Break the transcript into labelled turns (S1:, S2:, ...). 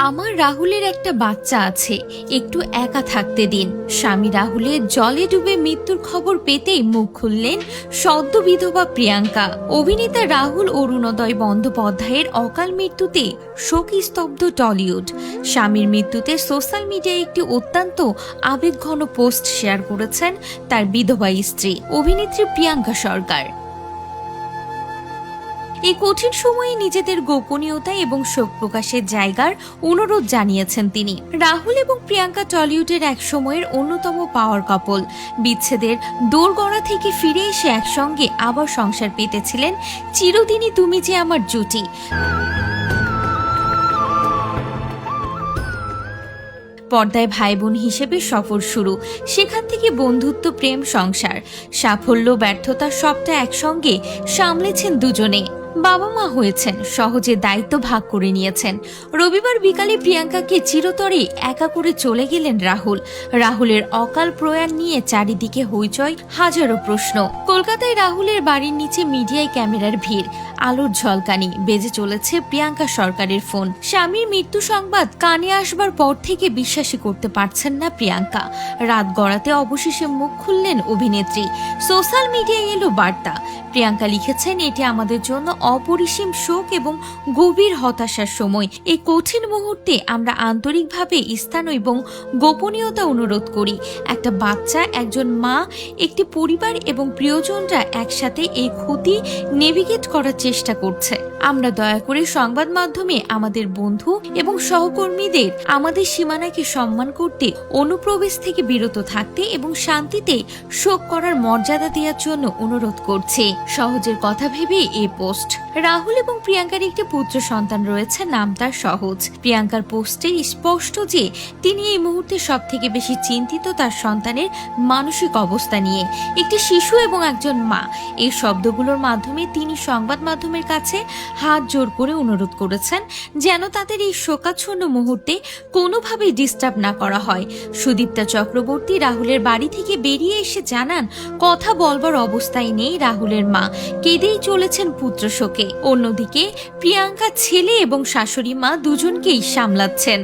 S1: আমার রাহুলের একটা বাচ্চা আছে, একটু একা থাকতে দিন। স্বামী রাহুলের জলে ডুবে মৃত্যুর খবর পেতেই মুখ খুললেন সদ্য বিধবা প্রিয়াঙ্কা। অভিনেতা রাহুল অরুণোদয় বন্দ্যোপাধ্যায়ের অকাল মৃত্যুতে শোকস্তব্ধ টলিউড। স্বামীর মৃত্যুতে সোশ্যাল মিডিয়ায় একটি অত্যন্ত আবেগঘন পোস্ট শেয়ার করেছেন তার বিধবা স্ত্রী অভিনেত্রী প্রিয়াঙ্কা সরকার। এই কঠিন সময়ে নিজেদের গোপনীয়তা এবং শোক প্রকাশের জায়গার অনুরোধ জানিয়েছেন তিনি। রাহুল এবং প্রিয়াঙ্কা টলিউডের এক সময়ের অন্যতম পাওয়ার কাপল। বিচ্ছেদের দোরগড়া থেকে ফিরে এসে একসঙ্গে আবার সংসার পেতেছিলেন চিরদিনই তুমি যে আমার জুটি। পর্দায় ভাই বোন হিসেবে সফর শুরু, সেখান থেকে বন্ধুত্ব, প্রেম, সংসার, সাফল্য, ব্যর্থতা সবটা একসঙ্গে সামলেছেন দুজনে। বাবা মা হয়েছেন, সহজে দায়িত্ব ভাগ করে নিয়েছেন। রবিবার বিকালে প্রিয়াঙ্কাকে চিরতরে একা করে চলে গেলেন রাহুল। রাহুলের অকাল প্রয়াণ নিয়ে চারিদিকে হইচই, হাজারো প্রশ্ন। কলকাতায় রাহুলের বাড়ির নিচে মিডিয়ায় ক্যামেরার ভিড়, আলোর ঝলকানি। বেজে চলেছে প্রিয়াঙ্কা সরকারের ফোন। স্বামীর মৃত্যু সংবাদ কানে আসবার পর থেকে বিশ্বাসই করতে পারছেন না প্রিয়াঙ্কা। রাত গড়াতে অবশেষে মুখ খুললেন অভিনেত্রী। সোশ্যাল মিডিয়ায় এলো বার্তা। প্রিয়াঙ্কা লিখেছেন, এটি আমাদের জন্য অপরিসীম শোক এবং গভীর হতাশার সময়। এই কঠিন মুহূর্তে আমরা আন্তরিকভাবে স্থান এবং গোপনীয়তা অনুরোধ করি। একটা বাচ্চা, একজন মা, একটি পরিবার এবং প্রিয়জনরা একসাথে এই ক্ষতি নেভিগেট করার চেষ্টা করছে। আমরা দয়া করে সংবাদ মাধ্যমে আমাদের বন্ধু এবং সহকর্মীদের আমাদের সীমানাকে সম্মান করতে, অনুপ্রবেশ থেকে বিরত থাকতে এবং শান্তিতে শোক করার মর্যাদা দেওয়ার জন্য অনুরোধ করছি। সহজের কথা ভেবে এই পোস্ট। রাহুল এবং প্রিয়াঙ্কার একটি পুত্র সন্তান রয়েছে, নাম তার সহজ। প্রিয়াঙ্কার পোস্টে স্পষ্ট যে তিনি এই মুহূর্তে সব থেকে বেশি চিন্তিত তার সন্তানের মানসিক অবস্থা নিয়ে। একটি শিশু এবং একজন মা, এই শব্দগুলোর মাধ্যমে তিনি সংবাদ মাধ্যমের কাছে হাত জোর করে অনুরোধ করেছেন যেন তাদের এই শোকাচ্ছন্ন মুহূর্তে কোনোভাবেই ডিস্টার্ব না করা হয়। সুদীপ্তা চক্রবর্তী রাহুলের বাড়ি থেকে বেরিয়ে এসে জানান, কথা বলবার অবস্থায় নেই রাহুলের মা, কেঁদেই চলেছেন পুত্র শোকে। অন্যদিকে প্রিয়াঙ্কা ছেলে এবং শাশুড়ি মা দুজনকেই সামলাচ্ছেন।